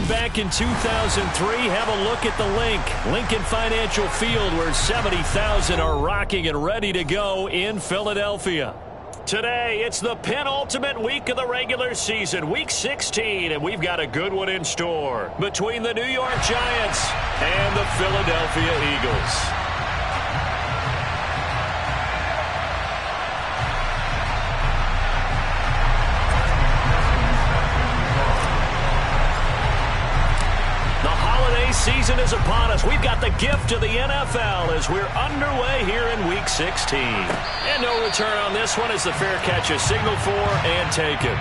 back in 2003, have a look at the Lincoln Financial Field, where 70,000 are rocking and ready to go in Philadelphia. Today, it's the penultimate week of the regular season, Week 16, and we've got a good one in store between the New York Giants and the Philadelphia Eagles. Season is upon us. We've got the gift of the NFL as we're underway here in Week 16. And no return on this one as the fair catch is signaled for and taken.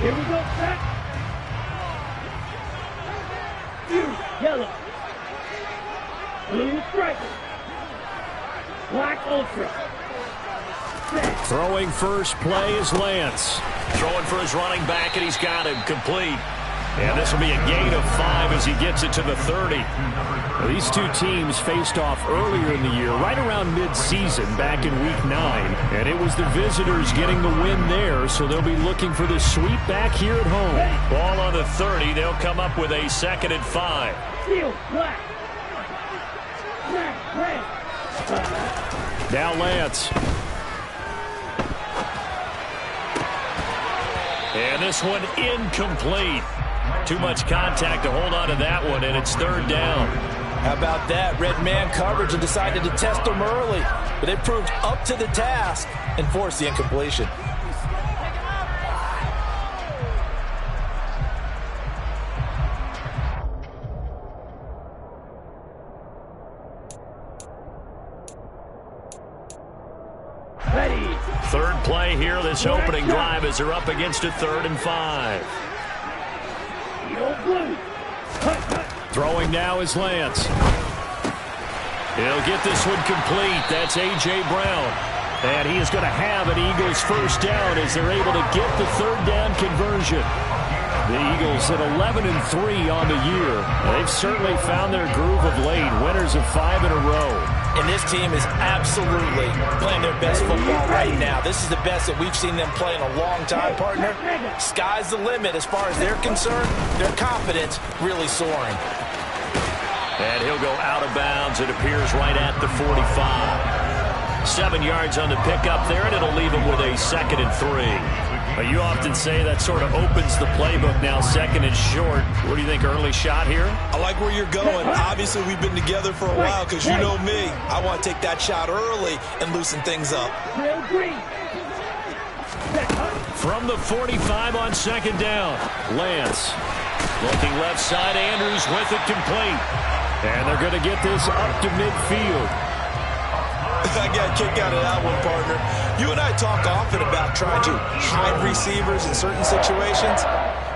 Here we go, set. Yellow. Blue striker. Black ultra. Set. Throwing first play is Lance. Throwing for his running back, and he's got him complete. And this will be a gain of 5 as he gets it to the 30. Now, these two teams faced off earlier in the year, right around mid-season, back in Week 9. And it was the visitors getting the win there, so they'll be looking for the sweep back here at home. Ball on the 30. They'll come up with a 2nd and 5. Steel, black. Black, red. Now Lance. And this one incomplete. Too much contact to hold on to that one, and it's 3rd down. How about that? Red man coverage and decided to test them early. But they proved up to the task and forced the incompletion. Ready. 3rd play here, this opening drive, as they're up against a 3rd and 5. Throwing now is Lance. He'll get this one complete. That's A.J. Brown. And he is going to have an Eagles first down as they're able to get the 3rd down conversion. The Eagles at 11-3 on the year. They've certainly found their groove of late, winners of 5 in a row. And this team is absolutely playing their best football right now. This is the best that we've seen them play in a long time, partner. Sky's the limit as far as they're concerned. Their confidence really soaring. And he'll go out of bounds. It appears right at the 45. 7 yards on the pickup there, and it'll leave him with a 2nd and 3. You often say that sort of opens the playbook now, 2nd and short. What do you think, early shot here? I like where you're going. Obviously, we've been together for a while because you know me. I want to take that shot early and loosen things up. From the 45 on 2nd down, Lance. Looking left side, Andrews with it complete. And they're going to get this up to midfield. I got a kick out of that one, partner. You and I talk often about trying to hide receivers in certain situations,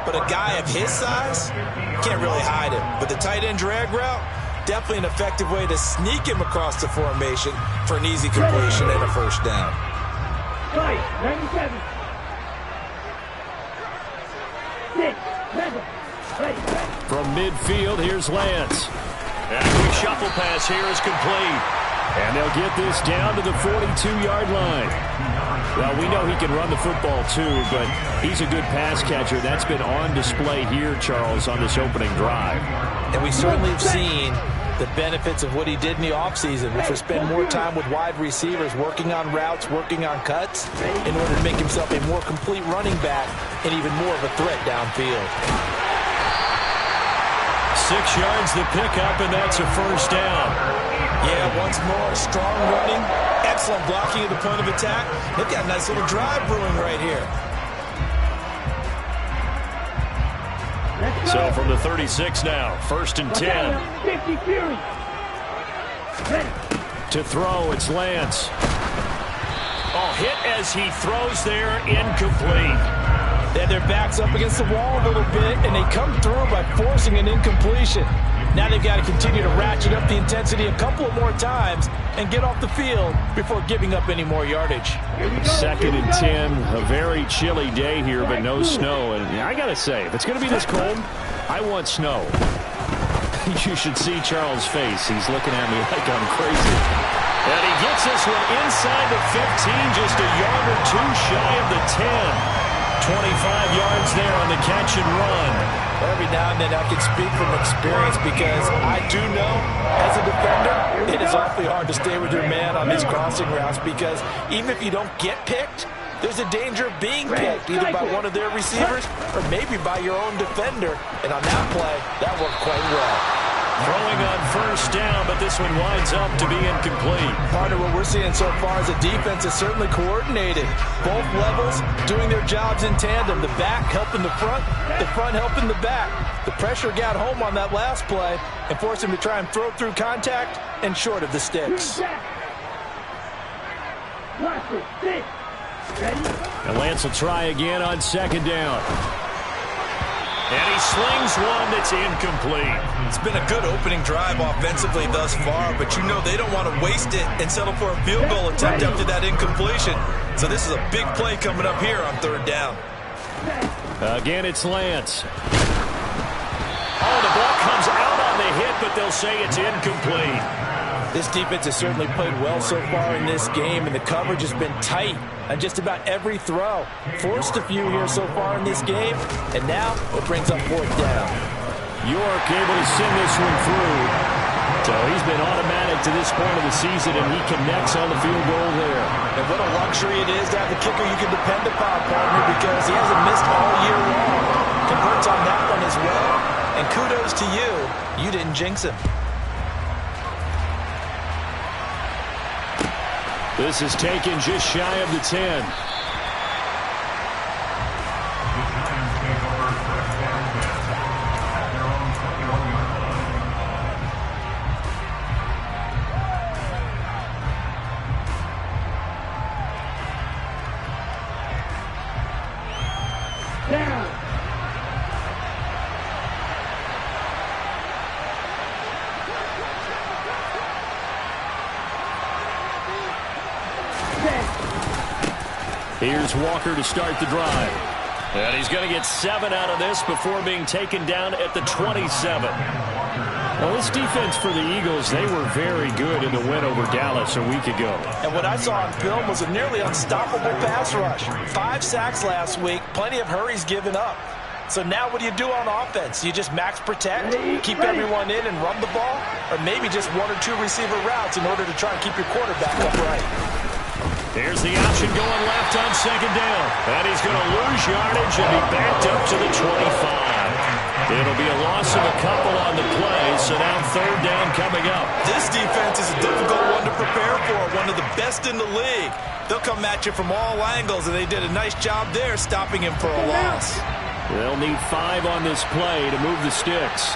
but a guy of his size can't really hide him. But the tight end drag route, definitely an effective way to sneak him across the formation for an easy completion and a first down. 97. 6, 7, 8. From midfield, here's Lance. And a quick shuffle pass here is complete. And they'll get this down to the 42-yard line. Well, we know he can run the football too, but he's a good pass catcher. That's been on display here, Charles, on this opening drive. And we certainly have seen the benefits of what he did in the offseason, which was spend more time with wide receivers, working on routes, working on cuts, in order to make himself a more complete running back and even more of a threat downfield. 6 yards the pickup, and that's a first down. Yeah, once more, strong running, excellent blocking at the point of attack. They've got a nice little drive brewing right here. So from the 36 now, 1st and 10. 50 Fury. To throw, it's Lance. Oh, hit as he throws there, incomplete. They have their backs up against the wall a little bit, and they come through by forcing an incompletion. Now they've got to continue to ratchet up the intensity a couple of more times and get off the field before giving up any more yardage. 2nd and 10, a very chilly day here, but no snow. And I got to say, if it's going to be this cold, I want snow. You should see Charles' face. He's looking at me like I'm crazy. And he gets this one inside the 15, just a yard or two shy of the 10. 25 yards there on the catch and run. Every now and then I can speak from experience because I do know as a defender it is awfully hard to stay with your man on these crossing routes because even if you don't get picked, there's a danger of being picked either by one of their receivers or maybe by your own defender. And on that play, that worked quite well. Throwing on 1st down, but this one winds up to be incomplete. Partner, what we're seeing so far is a defense is certainly coordinated. Both levels doing their jobs in tandem. The back helping the front helping the back. The pressure got home on that last play and forced him to try and throw through contact and short of the sticks. And Lance will try again on 2nd down. And he slings one that's incomplete. It's been a good opening drive offensively thus far, but you know they don't want to waste it and settle for a field goal attempt after that incompletion. So this is a big play coming up here on 3rd down. Again, it's Lance. Oh, the ball comes out on the hit, but they'll say it's incomplete. This defense has certainly played well so far in this game, and the coverage has been tight on just about every throw. Forced a few here so far in this game, and now it brings up 4th down. York able to send this one through. So he's been automatic to this point of the season, and he connects on the field goal there. And what a luxury it is to have a kicker you can depend upon, partner, because he hasn't missed all year long. Converts on that one as well, and kudos to you. You didn't jinx him. This is taken just shy of the 10. Here's Walker to start the drive. And he's going to get 7 out of this before being taken down at the 27. Well, this defense for the Eagles, they were very good in the win over Dallas a week ago. And what I saw on film was a nearly unstoppable pass rush. 5 sacks last week, plenty of hurries given up. So now what do you do on offense? You just max protect, keep everyone in and run the ball, or maybe just 1 or 2 receiver routes in order to try and keep your quarterback upright. Here's the option going left on 2nd down. And he's going to lose yardage and be backed up to the 25. It'll be a loss of a couple on the play, so now 3rd down coming up. This defense is a difficult one to prepare for, one of the best in the league. They'll come at you from all angles, and they did a nice job there stopping him for a loss. They'll need 5 on this play to move the sticks.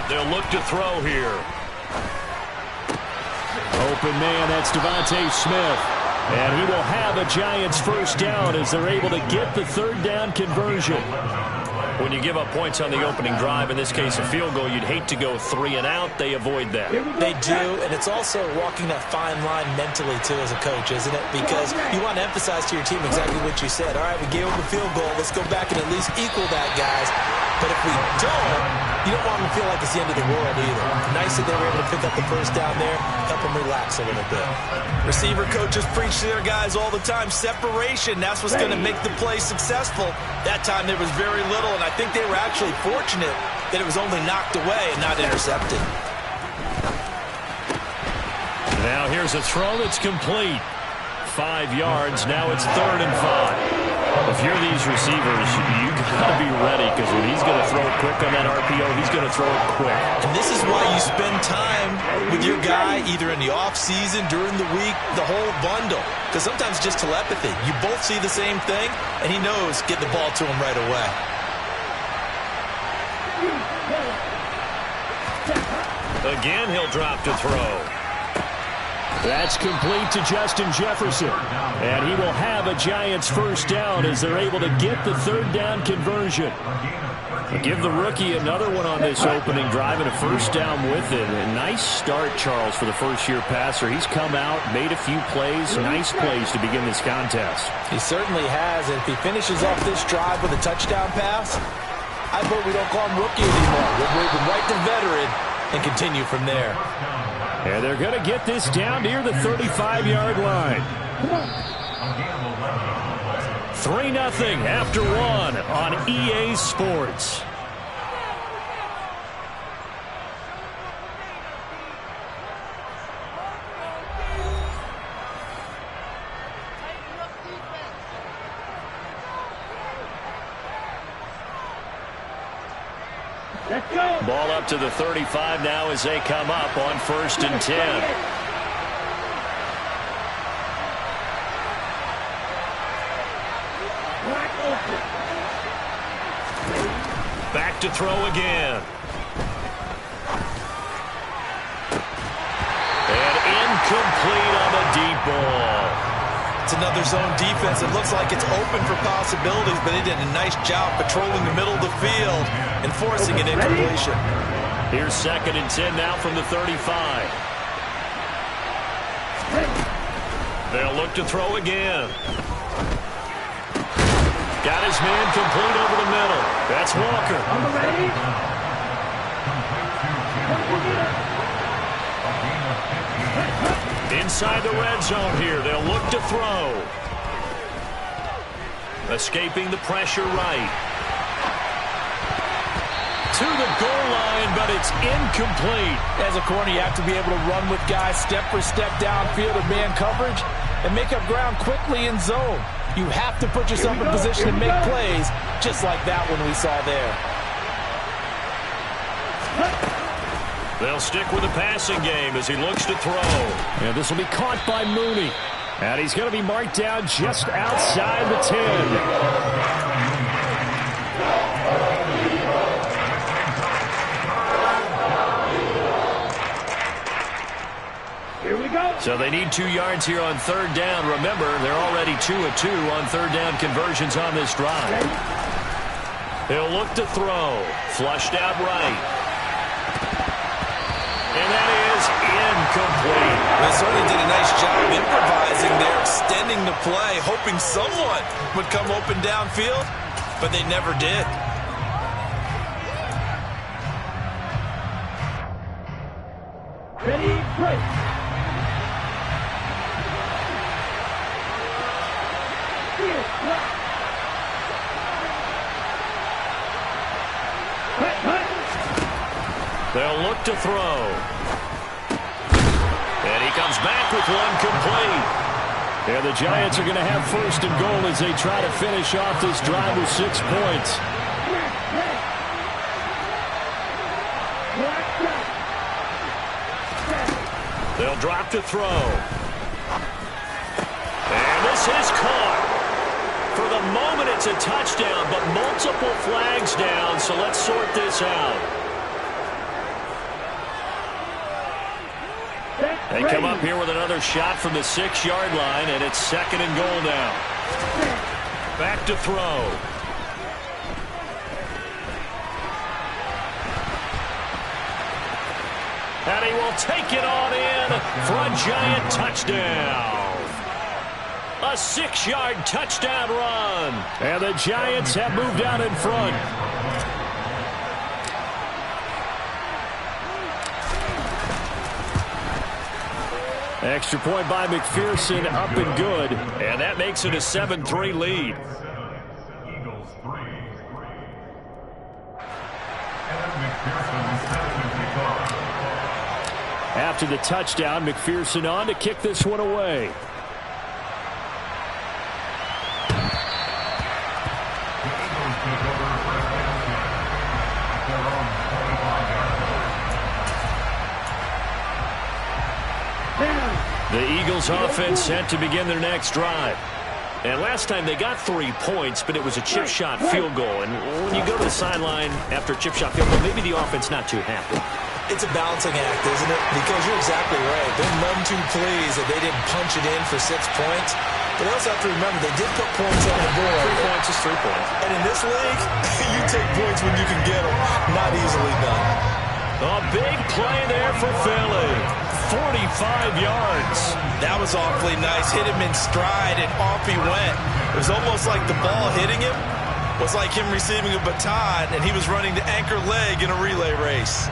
They'll look to throw here. Open man, that's Devontae Smith. And he will have a Giants 1st down as they're able to get the 3rd down conversion. When you give up points on the opening drive, in this case a field goal, you'd hate to go 3 and out. They avoid that. They do, and it's also walking that fine line mentally, too, as a coach, isn't it? Because you want to emphasize to your team exactly what you said. All right, we gave up a field goal. Let's go back and at least equal that, guys. But if we don't, you don't want them to feel like it's the end of the world either. Nice that they were able to pick up the 1st down there, help them relax a little bit. Receiver coaches preach to their guys all the time. Separation, that's what's going to make the play successful. That time there was very little, and I think they were actually fortunate that it was only knocked away and not intercepted. Now here's a throw that's complete. 5 yards, now it's 3rd and 5. If you're these receivers, you got to be ready, because when he's going to throw it quick on that RPO, he's going to throw it quick. And this is why you spend time with your guy either in the offseason, during the week, the whole bundle. Because sometimes just telepathy. You both see the same thing, and he knows get the ball to him right away. Again, he'll drop to throw. That's complete to Justin Jefferson. And he will have a Giants 1st down as they're able to get the 3rd down conversion. Give the rookie another one on this opening drive and a first down with it. A nice start, Charles, for the first-year passer. He's come out, made a few plays, nice plays to begin this contest. He certainly has, and if he finishes off this drive with a touchdown pass, I hope we don't call him rookie anymore. We'll move him right to veteran and continue from there. And they're going to get this down near the 35-yard line. 3-0 after one on EA Sports. Let's go. Ball up to the 35 now as they come up on 1st and 10. Back to throw again. And incomplete on the deep ball. It's another zone defense. It looks like it's open for possibilities, but they did a nice job patrolling the middle of the field and forcing an incompletion. Here's 2nd and 10 now from the 35. They'll look to throw again. Got his man complete over the middle. That's Walker. Inside the red zone here. They'll look to throw. Escaping the pressure right. To the goal line, but it's incomplete. As a corner, you have to be able to run with guys step for step downfield in man coverage and make up ground quickly in zone. You have to put yourself in position to make plays, just like that one we saw there. They'll stick with the passing game as he looks to throw. And this will be caught by Mooney. And he's going to be marked down just outside the 10. Here we go. So they need 2 yards here on 3rd down. Remember, they're already 2 of 2 on 3rd down conversions on this drive. He'll look to throw. Flushed out right. And that is incomplete. They certainly did a nice job improvising there, extending the play, hoping someone would come open downfield, but they never did. Ready, break. They'll look to throw. And he comes back with one complete. And the Giants are going to have 1st and goal as they try to finish off this drive with 6 points. They'll drop to throw. And this is caught. For the moment, it's a touchdown, but multiple flags down, so let's sort this out. They come up here with another shot from the 6-yard line, and it's 2nd and goal now. Back to throw. And he will take it on in for a Giant touchdown. A 6-yard touchdown run. And the Giants have moved out in front. Extra point by McPherson, up and good. And that makes it a 7-3 lead. After the touchdown, McPherson on to kick this one away. The Eagles offense set to begin their next drive. And last time they got 3 points, but it was a chip shot field goal. And when you go to the sideline after a chip shot field goal, maybe the offense not too happy. It's a balancing act, isn't it? Because you're exactly right. They're none too pleased that they didn't punch it in for 6 points. But they also have to remember they did put points on the board. 3 points is 3 points. And in this league, you take points when you can get them. Not easily done. A big play there for Philly. 45 yards. That was awfully nice. Hit him in stride, and off he went. It was almost like the ball hitting him was like him receiving a baton, and he was running the anchor leg in a relay race.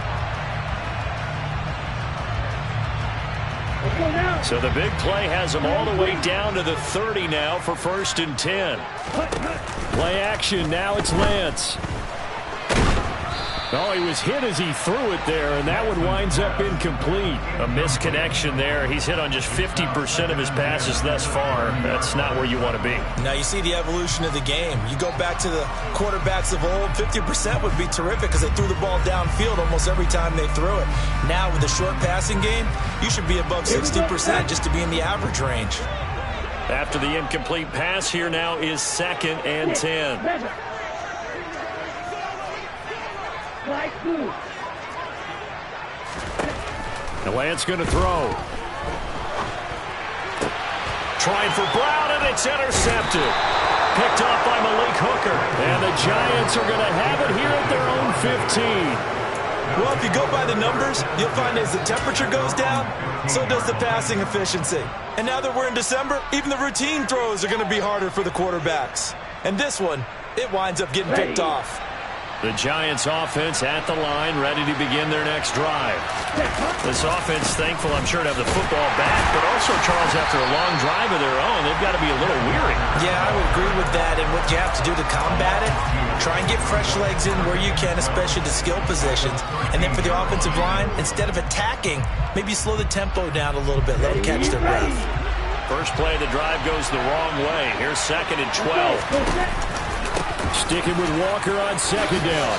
So the big play has him all the way down to the 30 now for 1st and 10. Play action. Now it's Lance. Oh, he was hit as he threw it there, and that one winds up incomplete. A misconnection there. He's hit on just 50% of his passes thus far. That's not where you want to be. Now you see the evolution of the game. You go back to the quarterbacks of old, 50% would be terrific because they threw the ball downfield almost every time they threw it. Now with the short passing game, you should be above 60% just to be in the average range. After the incomplete pass, here now is 2nd and 10. The Lance going to throw. Trying for Brown, and it's intercepted. Picked off by Malik Hooker. And the Giants are going to have it here at their own 15. Well, if you go by the numbers, you'll find as the temperature goes down, so does the passing efficiency. And now that we're in December, even the routine throws are going to be harder for the quarterbacks. And this one, it winds up getting picked off. The Giants offense at the line, ready to begin their next drive. This offense, thankful, I'm sure, to have the football back, but also, Charles, after a long drive of their own, they've got to be a little weary. Yeah, I would agree with that, and what you have to do to combat it, try and get fresh legs in where you can, especially the skill positions. And then for the offensive line, instead of attacking, maybe slow the tempo down a little bit, let them catch their breath. First play of the drive goes the wrong way. Here's 2nd and 12. Sticking with Walker on 2nd down.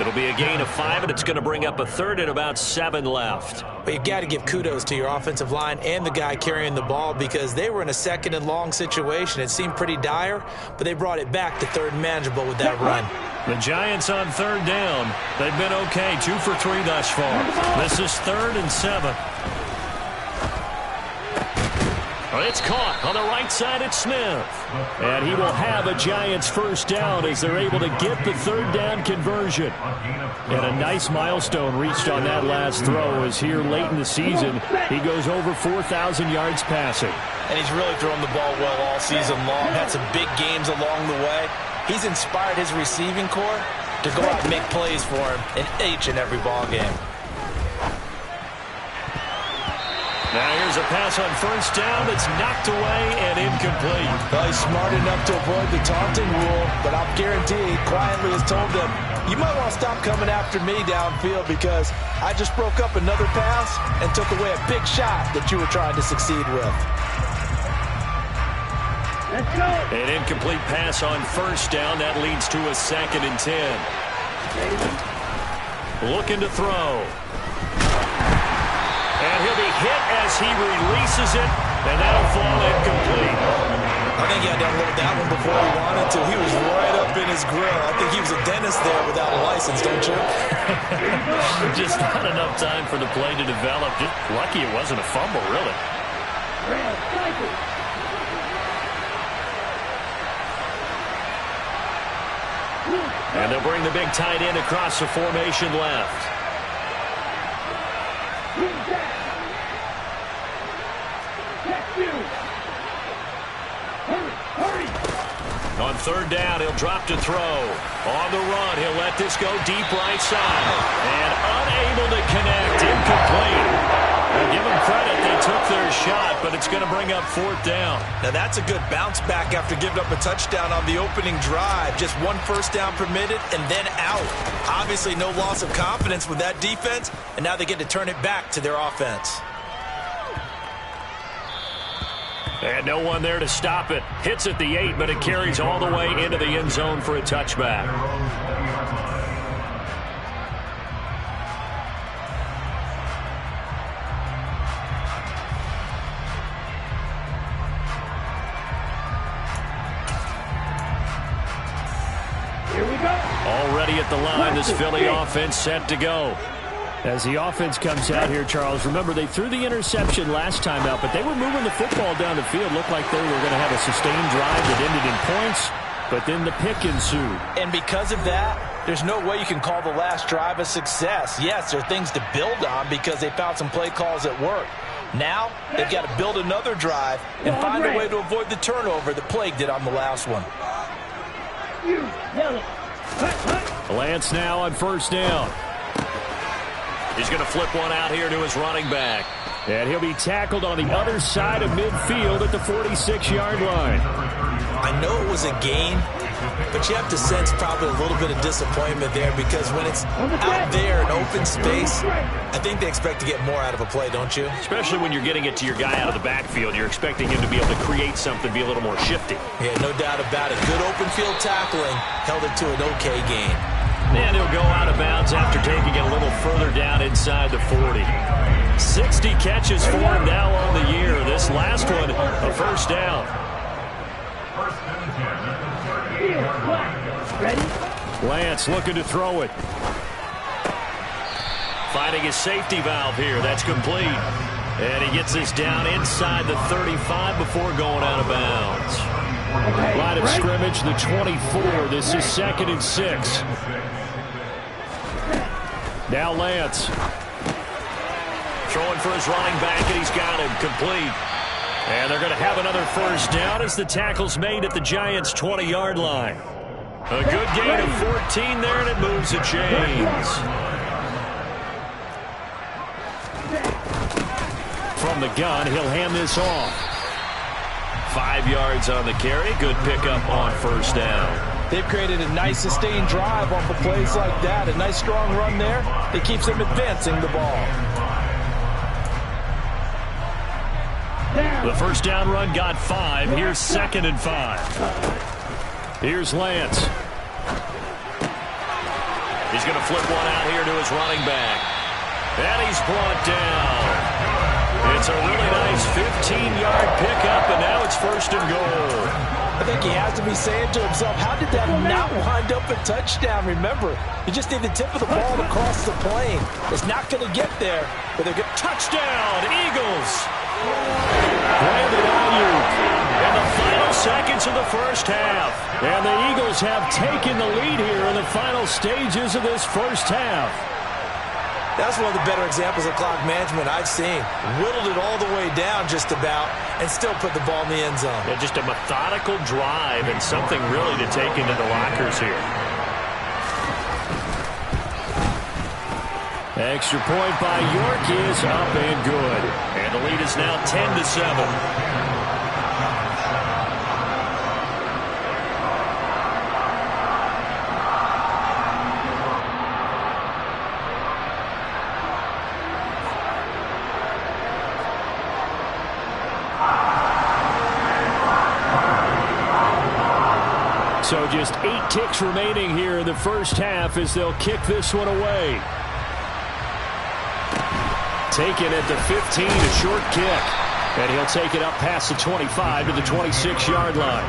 It'll be a gain of 5, and it's going to bring up a 3rd and about 7 left. But you got to give kudos to your offensive line and the guy carrying the ball because they were in a 2nd and long situation. It seemed pretty dire, but they brought it back to 3rd and manageable with that run. The Giants on 3rd down. They've been okay, 2 for 3 thus far. This is 3rd and 7. It's caught on the right side at Smith. And he will have a Giants 1st down as they're able to get the 3rd down conversion. And a nice milestone reached on that last throw as here late in the season, he goes over 4,000 yards passing. And he's really thrown the ball well all season long. Had some big games along the way. He's inspired his receiving corps to go out and make plays for him in each and every ball game. Now here's a pass on 1st down that's knocked away and incomplete. Well, he's smart enough to avoid the taunting rule, but I'll guarantee he quietly has told them, you might want to stop coming after me downfield because I just broke up another pass and took away a big shot that you were trying to succeed with. Let's go. An incomplete pass on 1st down. That leads to a 2nd and 10. Looking to throw. And he'll be hit as he releases it, and that'll fall incomplete. I think he had to unload that one before he wanted to. He was right up in his grill. I think he was a dentist there without a license, don't you? Just not enough time for the play to develop. Just lucky it wasn't a fumble, really. And they'll bring the big tight end across the formation left. On 3rd down, he'll drop to throw. On the run, he'll let this go deep right side. And unable to connect, incomplete. Now give them credit, they took their shot, but it's going to bring up 4th down. Now that's a good bounce back after giving up a touchdown on the opening drive. Just 1 1st down permitted and then out. Obviously no loss of confidence with that defense, and now they get to turn it back to their offense. And no one there to stop it. Hits at the 8, but it carries all the way into the end zone for a touchback. Here we go. Already at the line, this Philly offense set to go. As the offense comes out here, Charles, remember they threw the interception last time out, but they were moving the football down the field. Looked like they were going to have a sustained drive that ended in points, but then the pick ensued. And because of that, there's no way you can call the last drive a success. Yes, there are things to build on because they found some play calls that work. Now, they've got to build another drive and find a way to avoid the turnover that plagued it on the last one. Lance now on first down. He's going to flip one out here to his running back. And he'll be tackled on the other side of midfield at the 46-yard line. I know it was a gain, but you have to sense probably a little bit of disappointment there because when it's out there in open space, I think they expect to get more out of a play, don't you? Especially when you're getting it to your guy out of the backfield. You're expecting him to be able to create something, be a little more shifty. Yeah, no doubt about it. Good open field tackling held it to an okay gain. And he'll go out of bounds after taking it a little further down inside the 40. 60 catches for him now on the year. This last one, a first down. Lance looking to throw it. Finding his safety valve here. That's complete. And he gets this down inside the 35 before going out of bounds. Line of scrimmage, the 24. This is 2nd and 6. Now Lance. Throwing for his running back, and he's got him complete. And they're going to have another first down as the tackle's made at the Giants' 20-yard line. A good gain of 14 there, and it moves the chains. From the gun, he'll hand this off. 5 yards on the carry. Good pickup on first down. They've created a nice sustained drive off of plays like that. A nice strong run there that keeps them advancing the ball. The first down run got 5. Here's 2nd and 5. Here's Lance. He's going to flip one out here to his running back. And he's brought down. It's a really nice 15-yard pickup, and now it's 1st and goal. I think he has to be saying to himself, how did that not wind up a touchdown? Remember, you just need the tip of the ball across the plane. It's not going to get there, but they're going to touchdown, Eagles. Brandon Ayuk in the final seconds of the first half. And the Eagles have taken the lead here in the final stages of this first half. That's one of the better examples of clock management I've seen. Whittled it all the way down just about and still put the ball in the end zone. Yeah, just a methodical drive and something really to take into the lockers here. Extra point by York is up and good. And the lead is now 10-7. So just 8 ticks remaining here in the first half as they'll kick this one away. Taken at the 15, a short kick. And he'll take it up past the 25 to the 26-yard line.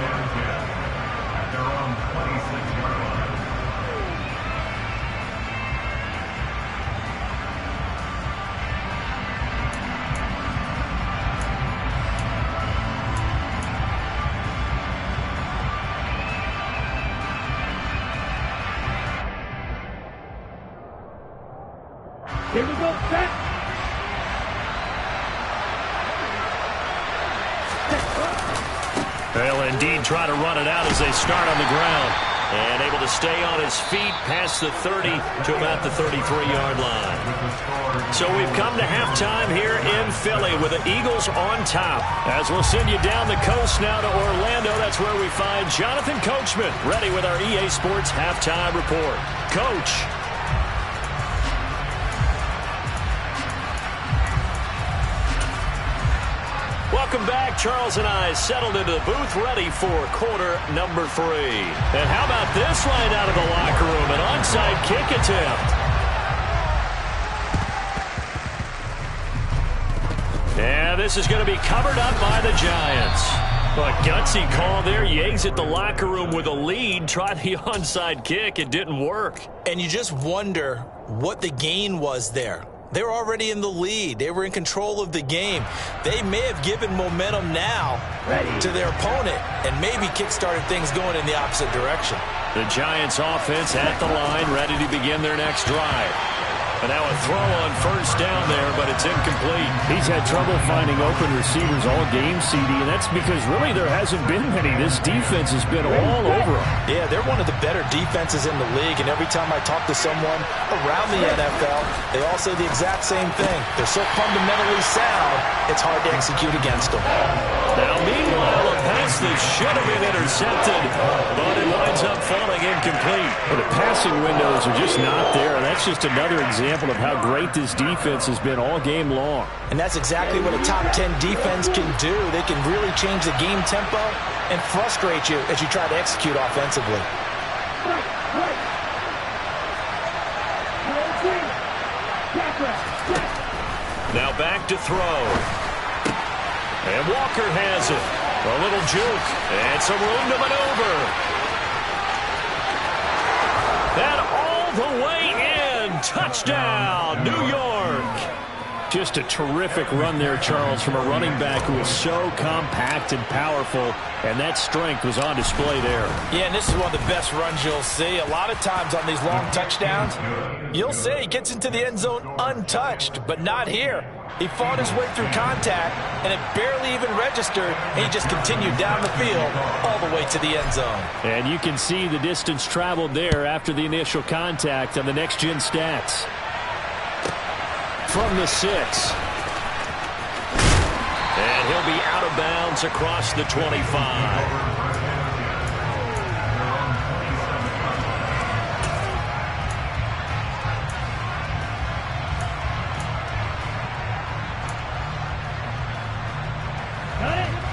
Here we go, set. They'll indeed try to run it out as they start on the ground. And able to stay on his feet past the 30 to about the 33-yard line. So we've come to halftime here in Philly with the Eagles on top. As we'll send you down the coast now to Orlando, that's where we find Jonathan Coachman ready with our EA Sports Halftime Report. Coach. Welcome back. Charles and I settled into the booth ready for quarter number 3. And how about this line out of the locker room? An onside kick attempt. And this is going to be covered up by the Giants. Well, a gutsy call there. You exit the locker room with a lead. Try the onside kick. It didn't work. And you just wonder what the gain was there. They were already in the lead. They were in control of the game. They may have given momentum now to their opponent and maybe kick-started things going in the opposite direction. The Giants offense at the line, ready to begin their next drive. And now a throw on first down there, but it's incomplete. He's had trouble finding open receivers all game, CD, and that's because really there hasn't been many. This defense has been all over them. Yeah, they're one of the better defenses in the league, and every time I talk to someone around the NFL, they all say the exact same thing. They're so fundamentally sound, it's hard to execute against them. Now, meanwhile, a pass that should have been intercepted, but it winds up falling incomplete. Well, the passing windows are just not there, and that's just another example of how great this defense has been all game long. And that's exactly what a top 10 defense can do. They can really change the game tempo and frustrate you as you try to execute offensively. Now back to throw. And Walker has it. A little juke and some room to maneuver. And all the way in. Touchdown, New York. Just a terrific run there, Charles, from a running back who is so compact and powerful, and that strength was on display there. Yeah, and this is one of the best runs you'll see. A lot of times on these long touchdowns, you'll see he gets into the end zone untouched, but not here. He fought his way through contact, and it barely even registered, and he just continued down the field all the way to the end zone. And you can see the distance traveled there after the initial contact on the next-gen stats. From the 6. And he'll be out of bounds across the 25.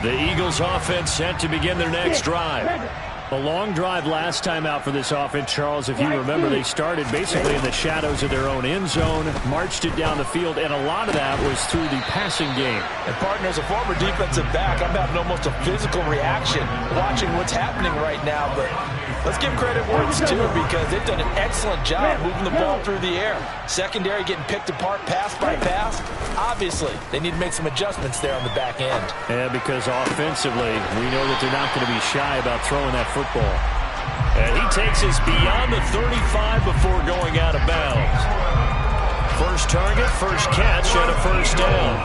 The Eagles offense set to begin their next drive. A long drive last time out for this offense, Charles. If you remember, they started basically in the shadows of their own end zone, marched it down the field, and a lot of that was through the passing game. And, partner, as a former defensive back, I'm having almost a physical reaction watching what's happening right now. But let's give credit where it's due because they've done an excellent job moving the ball through the air. Secondary getting picked apart pass by pass. Obviously, they need to make some adjustments there on the back end. Yeah, because offensively, we know that they're not going to be shy about throwing that football. And he takes us beyond the 35 before going out of bounds. First target, first catch, and a first down.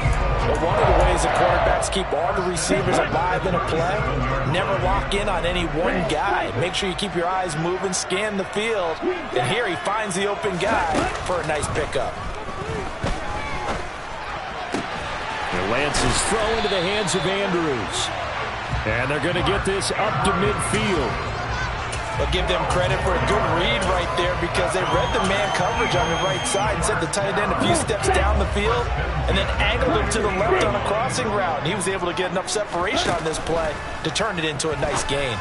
But one of the ways that quarterbacks keep all the receivers alive in a play, never lock in on any one guy. Make sure you keep your eyes moving, scan the field. And here he finds the open guy for a nice pickup. And Lance's throw into the hands of Andrews. And they're going to get this up to midfield. But give them credit for a good read right there because they read the man coverage on the right side and sent the tight end a few steps down the field and then angled him to the left on a crossing route. And he was able to get enough separation on this play to turn it into a nice gain.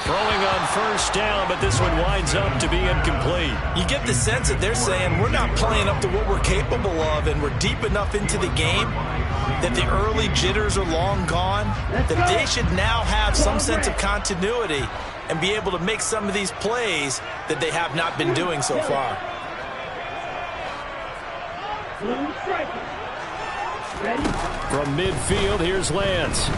Throwing on first down, but this one winds up to be incomplete. You get the sense that they're saying we're not playing up to what we're capable of and we're deep enough into the game that the early jitters are long gone, that they should now have some sense of continuity and be able to make some of these plays that they have not been doing so far. From midfield, here's Lance.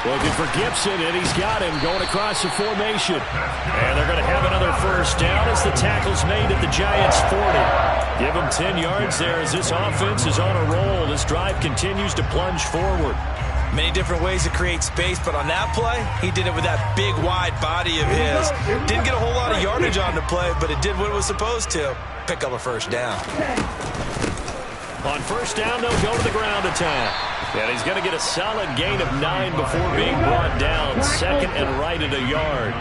Looking for Gibson, and he's got him going across the formation. And they're going to have another first down as the tackle's made at the Giants' 40. Give them 10 yards there as this offense is on a roll. This drive continues to plunge forward. Many different ways to create space, but on that play, he did it with that big, wide body of his. Didn't get a whole lot of yardage on the play, but it did what it was supposed to. Pick up a first down. On first down, they'll go to the ground attack. And he's going to get a solid gain of 9 before being brought down. Second and right at a yard.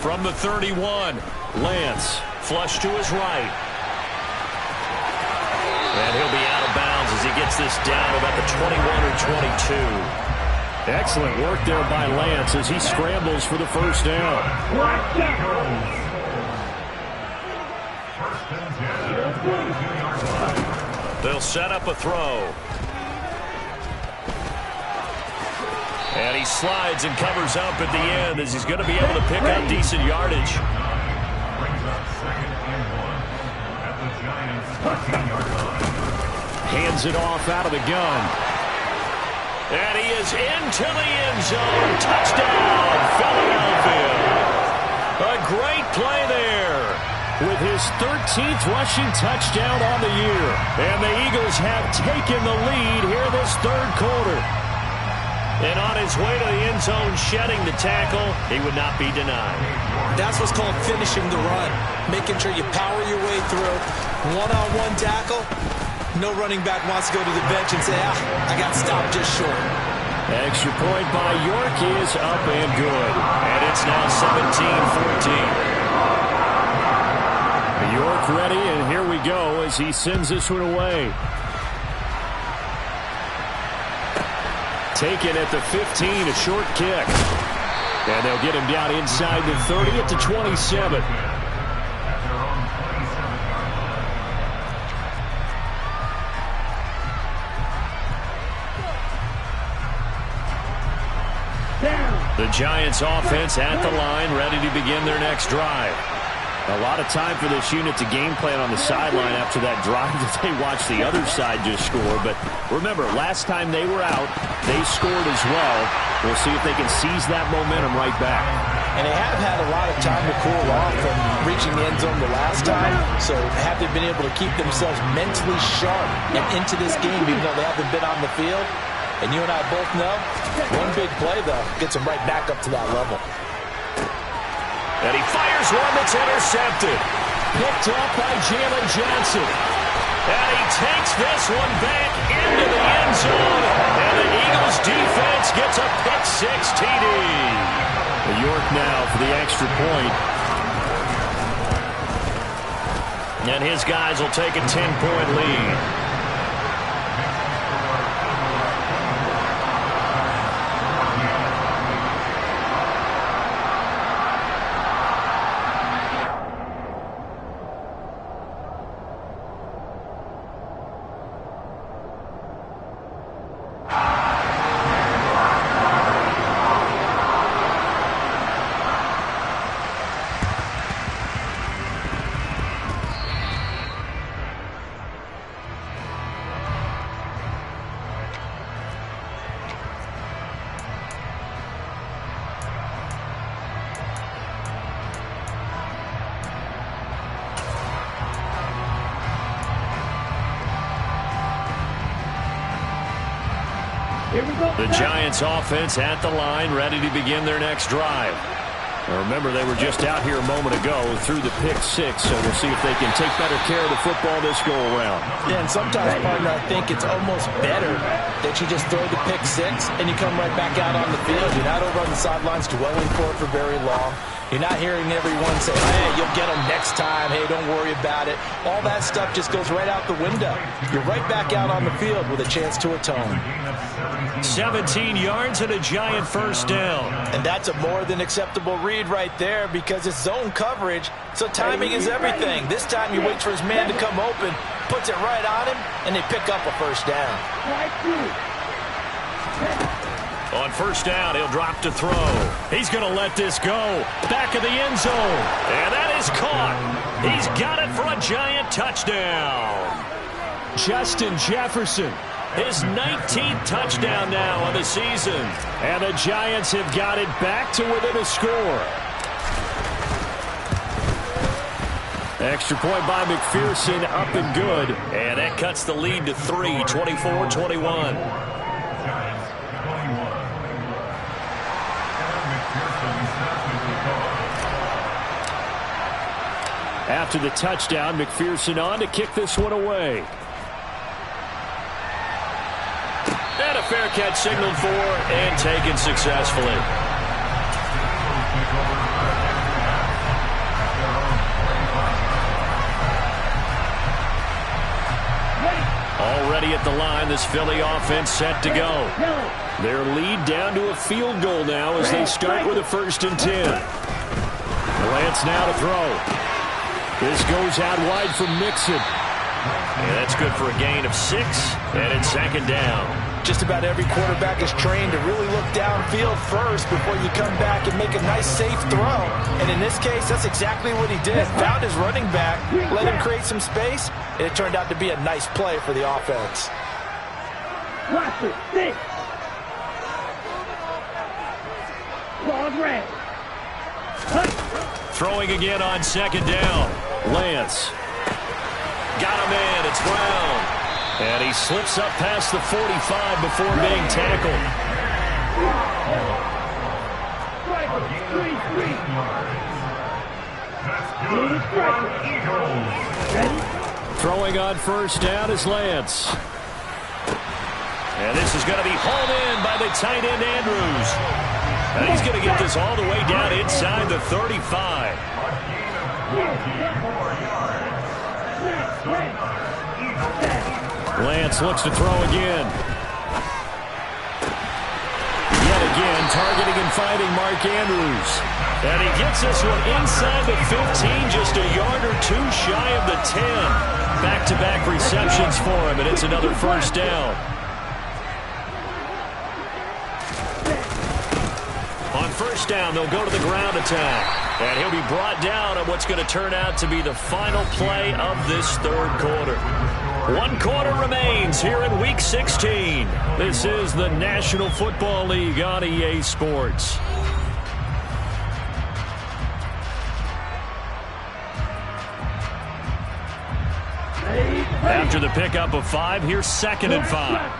From the 31, Lance, flush to his right. And he'll be out of bounds as he gets this down about the 21 or 22. Excellent work there by Lance as he scrambles for the first down. They'll set up a throw. And he slides and covers up at the end as he's going to be able to pick up decent yardage. Hands it off out of the gun. And he is into the end zone. Touchdown, Philadelphia. A great play there with his 13th rushing touchdown on the year. And the Eagles have taken the lead here this third quarter. And on his way to the end zone, shedding the tackle, he would not be denied. That's what's called finishing the run. Making sure you power your way through. One-on-one tackle. No running back wants to go to the bench and say, I got stopped just short. Extra point by York is up and good. And it's now 17-14. York ready, and here we go as he sends this one away. Taken at the 15, a short kick. And they'll get him down inside the 30 at the 27. The Giants offense at the line, ready to begin their next drive. A lot of time for this unit to game plan on the sideline after that drive that they watched the other side just score. But remember, last time they were out, they scored as well. We'll see if they can seize that momentum right back. And they have had a lot of time to cool off from reaching the end zone the last time. So have they been able to keep themselves mentally sharp and into this game even though they haven't been on the field? And you and I both know, one big play, though, gets them right back up to that level. And he fires one that's intercepted. Picked up by Jalen Johnson. And he takes this one back into the end zone. And the Eagles defense gets a pick-six TD. York now for the extra point. And his guys will take a 10-point lead. The Giants offense at the line, ready to begin their next drive. Now remember, they were just out here a moment ago through the pick-six, so we'll see if they can take better care of the football this go-around. Yeah, and sometimes, partner, I think it's almost better that you just throw the pick-six and you come right back out on the field. You're not over on the sidelines dwelling for it for very long. You're not hearing everyone say, hey, you'll get them next time. Hey, don't worry about it. All that stuff just goes right out the window. You're right back out on the field with a chance to atone. 17 yards and a Giant first down. And that's a more than acceptable read right there because it's zone coverage, so timing is everything. This time he waits for his man to come open, puts it right on him, and they pick up a first down. On first down, he'll drop to throw. He's going to let this go. Back of the end zone. And that is caught. He's got it for a Giant touchdown. Justin Jefferson, his 19th touchdown now on the season. And the Giants have got it back to within a score. Extra point by McPherson, up and good. And that cuts the lead to 3, 24-21. After the touchdown, McPherson on to kick this one away. And a fair catch signaled for and taken successfully. Already at the line, this Philly offense set to go. Their lead down to a field goal now as they start with a 1st and 10. Lance now to throw. This goes out wide from Mixon. And that's good for a gain of 6, and it's second down. Just about every quarterback is trained to really look downfield first before you come back and make a nice, safe throw. And in this case, that's exactly what he did. Found his running back, let him create some space, and it turned out to be a nice play for the offense. Watch it, 6. Ball red. Throwing again on second down. Lance. Got him in. It's Brown. And he slips up past the 45 before being tackled. Throwing on first down is Lance. And this is going to be hauled in by the tight end Andrews. And he's going to get this all the way down inside the 35. Lance looks to throw again. Yet again, targeting and finding Mark Andrews. And he gets this one inside the 15, just a yard or two shy of the 10. Back-to-back receptions for him, and it's another first down. On first down, they'll go to the ground attack. And he'll be brought down on what's going to turn out to be the final play of this third quarter. 1 quarter remains here in Week 16. This is the National Football League on EA Sports. After the pickup of 5, here's 2nd and 5.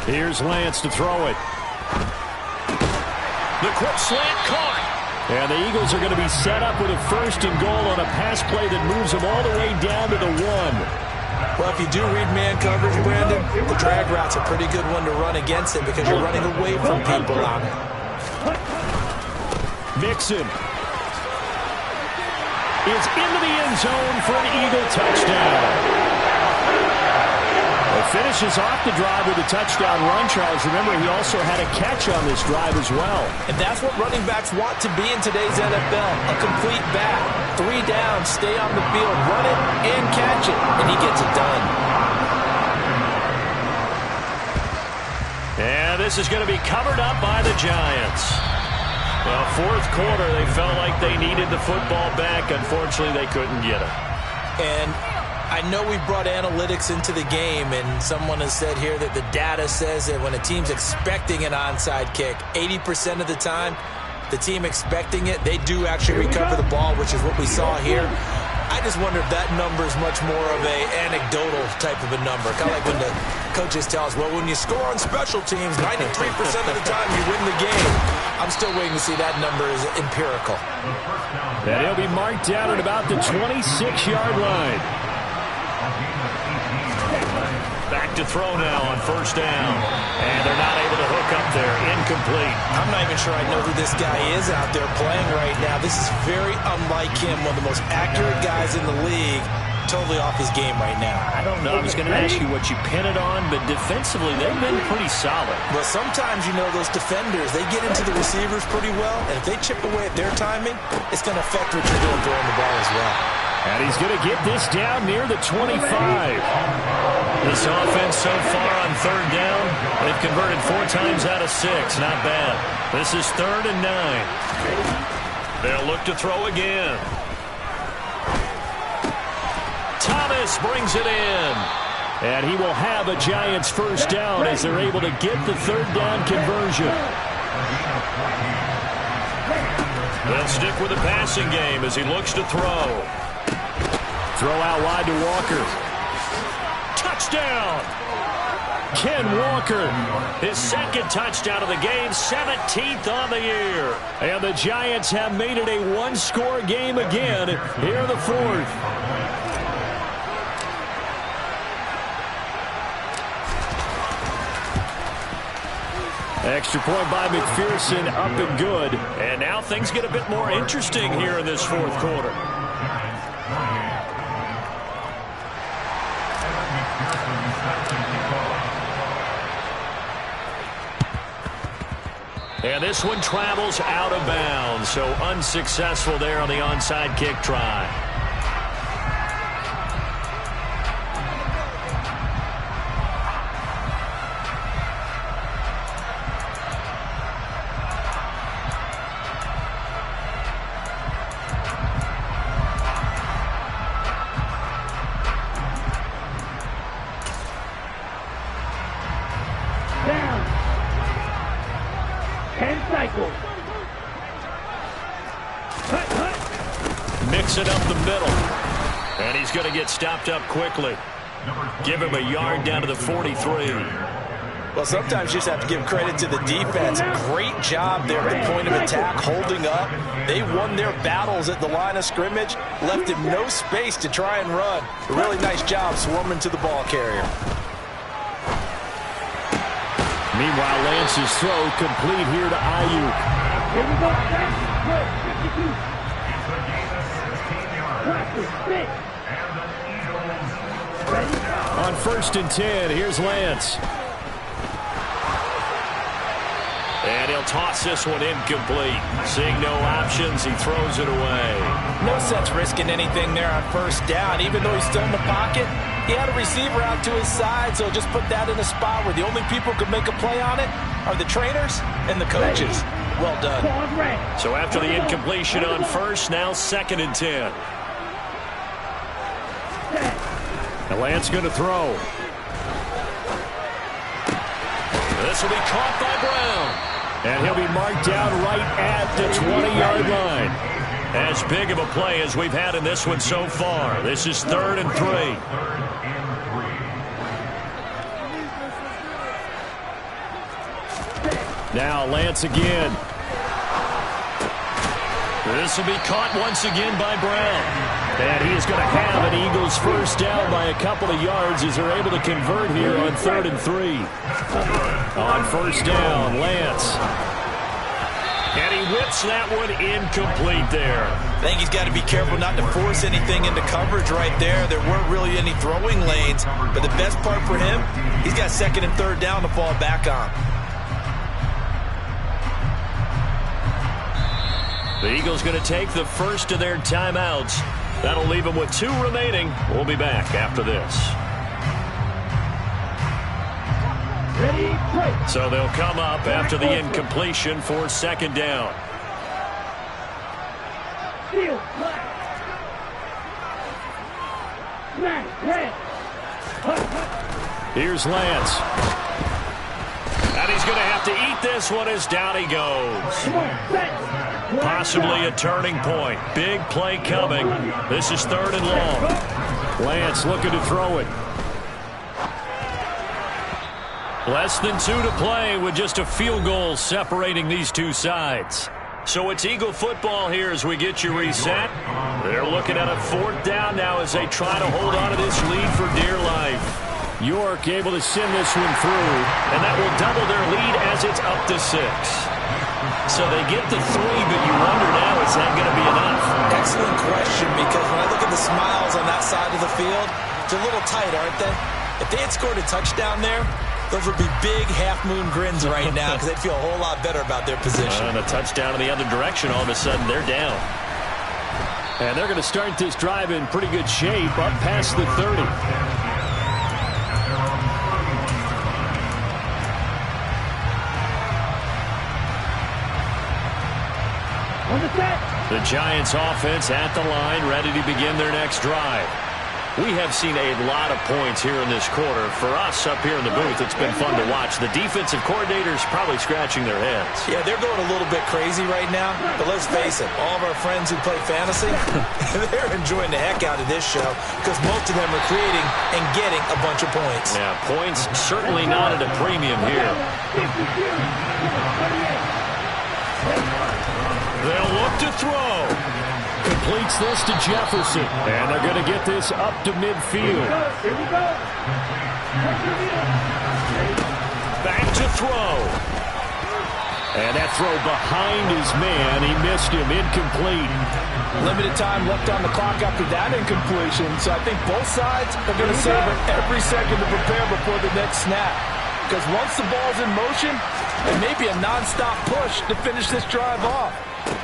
Here's Lance to throw it. The quick slant caught. And the Eagles are going to be set up with a 1st and goal on a pass play that moves them all the way down to the 1. Well, if you do read man coverage, Brandon, the drag route's a pretty good one to run against it because you're running away from people on it. Mixon is into the end zone for an Eagle touchdown. Finishes off the drive with a touchdown run, Charles. Remember, he also had a catch on this drive as well. And that's what running backs want to be in today's NFL, a complete back. 3 downs, stay on the field, run it, and catch it, and he gets it done. And this is going to be covered up by the Giants. Well, 4th quarter, they felt like they needed the football back. Unfortunately, they couldn't get it. And I know we brought analytics into the game, and someone has said here that the data says that when a team's expecting an onside kick, 80% of the time, the team expecting it, they do actually recover the ball, which is what we saw here. I just wonder if that number is much more of a anecdotal type of a number. Kind of like when the coaches tell us, well, when you score on special teams, 93% of the time you win the game. I'm still waiting to see that number is empirical. And he'll be marked down at about the 26-yard line. Back to throw now on first down. And they're not able to hook up there. Incomplete. I'm not even sure I know who this guy is out there playing right now. This is very unlike him, one of the most accurate guys in the league. Totally off his game right now. I don't know. I was going to ask you what you pin it on, but defensively, they've been pretty solid. Well, sometimes, you know, those defenders, they get into the receivers pretty well, and if they chip away at their timing, it's going to affect what you're doing throwing the ball as well. And he's going to get this down near the 25. This offense so far on 3rd down, they've converted 4 times out of 6. Not bad. This is 3rd and 9. They'll look to throw again. Thomas brings it in. And he will have a Giants first down as they're able to get the 3rd down conversion. They'll stick with the passing game as he looks to throw. Throw out wide to Walker. Touchdown! Ken Walker, his 2nd touchdown of the game, 17th on the year. And the Giants have made it a 1-score game again here in the 4th. Extra point by McPherson, up and good. And now things get a bit more interesting here in this 4th quarter. And this one travels out of bounds, so unsuccessful there on the onside kick try. middle. And he's going to get stopped up quickly. Give him a yard down to the 43. Well, sometimes you just have to give credit to the defense. Great job there at the point of attack, holding up. They won their battles at the line of scrimmage, left him no space to try and run. A really nice job swarming to the ball carrier. Meanwhile, Lance's throw complete here to Ayuk. Here we go. 52. Watch it. On 1st and 10, here's Lance. And he'll toss this one incomplete. Seeing no options, he throws it away. No sense risking anything there on 1st down. Even though he's still in the pocket, he had a receiver out to his side, so just put that in a spot where the only people who could make a play on it are the trainers and the coaches. Well done. So after the incompletion on 1st, now 2nd and 10. And Lance going to throw. This will be caught by Brown. And he'll be marked down right at the 20-yard line. As big of a play as we've had in this one so far. This is 3rd and 3. Now Lance again. This will be caught once again by Brown. And he is going to have an Eagles 1st down by a couple of yards as they're able to convert here on 3rd and 3. On 1st down, Lance. And he whips that one incomplete there. I think he's got to be careful not to force anything into coverage right there. There weren't really any throwing lanes. But the best part for him, he's got 2nd and 3rd down to fall back on. The Eagles going to take the first of their timeouts. That'll leave them with 2 remaining. We'll be back after this. So they'll come up after the incompletion for 2nd down. Here's Lance. And he's going to have to eat this one as down he goes. Possibly a turning point. Big play coming. This is 3rd and long. Lance looking to throw it. Less than 2 to play with just a field goal separating these two sides. So it's Eagle football here as we get you reset. They're looking at a 4th down now as they try to hold on to this lead for dear life. York able to send this one through, and that will double their lead as it's up to 6. So they get the 3, but you wonder now, is that going to be enough? Excellent question, because when I look at the smiles on that side of the field, it's a little tight, aren't they? If they had scored a touchdown there, those would be big half-moon grins right now because they'd feel a whole lot better about their position. And a touchdown in the other direction, all of a sudden they're down. And they're going to start this drive in pretty good shape up past the 30. The Giants offense at the line, ready to begin their next drive. We have seen a lot of points here in this quarter. For us up here in the booth, it's been fun to watch. The defensive coordinators probably scratching their heads. Yeah, they're going a little bit crazy right now. But let's face it, all of our friends who play fantasy, they're enjoying the heck out of this show because most of them are creating and getting a bunch of points. Yeah, points certainly not at a premium here. They'll look to throw. Completes this to Jefferson. And they're going to get this up to midfield. Here we go. Back to throw. And that throw behind his man. He missed him. Incomplete. Limited time left on the clock after that incompletion. So I think both sides are going to savor every second to prepare before the next snap. Because once the ball's in motion, it may be a nonstop push to finish this drive off.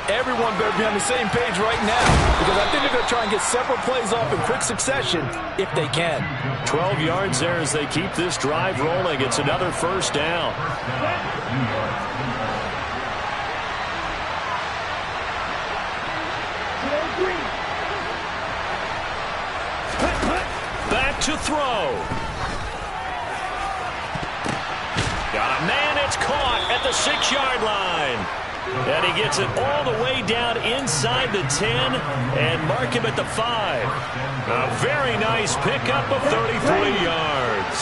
Everyone better be on the same page right now because I think they're going to try and get several plays off in quick succession if they can. 12 yards there as they keep this drive rolling. It's another 1st down. Back to throw. Got a man, it's caught at the 6-yard line. And he gets it all the way down inside the 10 and mark him at the 5. A very nice pickup of 33 yards.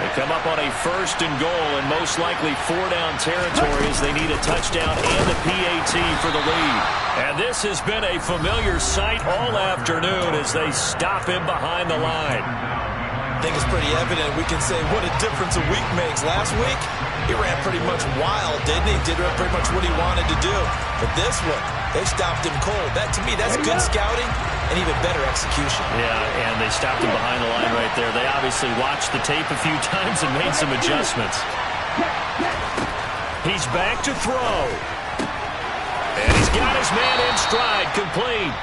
They come up on a 1st and goal and most likely 4-down territory as they need a touchdown and a PAT for the lead. And this has been a familiar sight all afternoon as they stop him behind the line. I think it's pretty evident. We can say what a difference a week makes. Last week, he ran pretty much wild, didn't he? Did pretty much what he wanted to do. But this one, they stopped him cold. That, to me, that's good scouting and even better execution. Yeah, and they stopped him behind the line right there. They obviously watched the tape a few times and made some adjustments. He's back to throw. And he's got his man in stride, complete.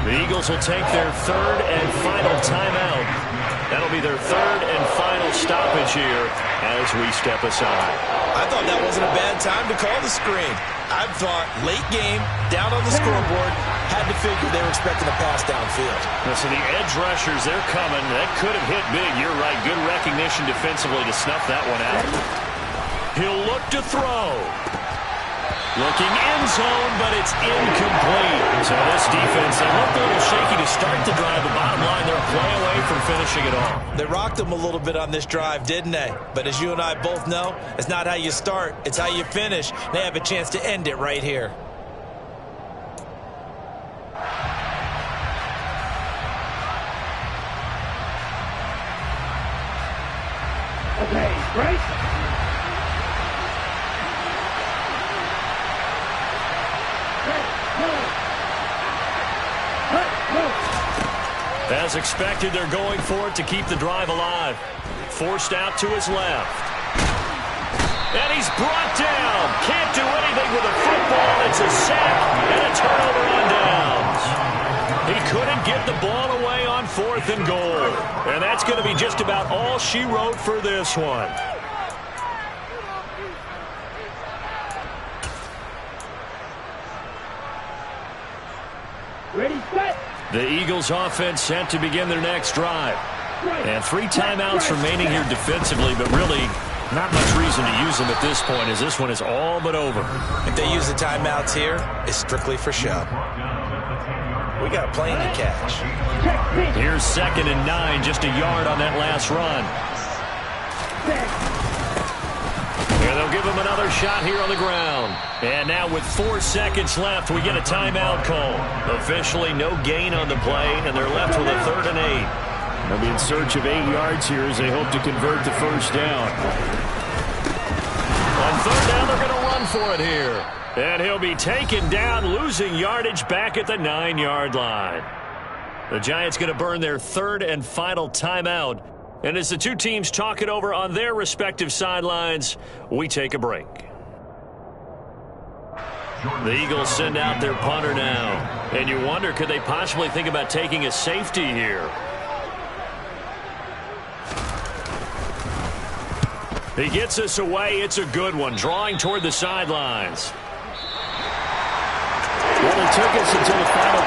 The Eagles will take their 3rd and final timeout. That'll be their 3rd and final stoppage here as we step aside. I thought that wasn't a bad time to call the screen. I thought late game, down on the scoreboard, had to figure they were expecting a pass downfield. So the edge rushers, they're coming. That could have hit big. You're right. Good recognition defensively to snuff that one out. He'll look to throw. Looking end zone, but it's incomplete. So this defense, they looked a little shaky to start the drive. The bottom line, they're a play away from finishing it off. They rocked them a little bit on this drive, didn't they? But as you and I both know, it's not how you start, it's how you finish. They have a chance to end it right here. Okay, break. As expected, they're going for it to keep the drive alive. Forced out to his left. And he's brought down. Can't do anything with a football. It's a sack and a turnover on downs. He couldn't get the ball away on 4th and goal. And that's going to be just about all she wrote for this one. Ready, set. The Eagles offense set to begin their next drive. And 3 timeouts remaining here defensively, but really not much reason to use them at this point as this one is all but over. If they use the timeouts here, it's strictly for show. We got a plane to catch. Here's 2nd and 9, just a yard on that last run. And they'll give him another shot here on the ground. And now with 4 seconds left, we get a timeout call. Officially no gain on the play, and they're left with a 3rd and 8. They'll be in search of 8 yards here as they hope to convert the first down. On 3rd down, they're going to run for it here. And he'll be taken down, losing yardage back at the 9-yard line. The Giants going to burn their 3rd and final timeout. And as the two teams talk it over on their respective sidelines, we take a break. The Eagles send out their punter now. And you wonder, could they possibly think about taking a safety here? He gets us away. It's a good one. Drawing toward the sidelines. Well, it took us until the final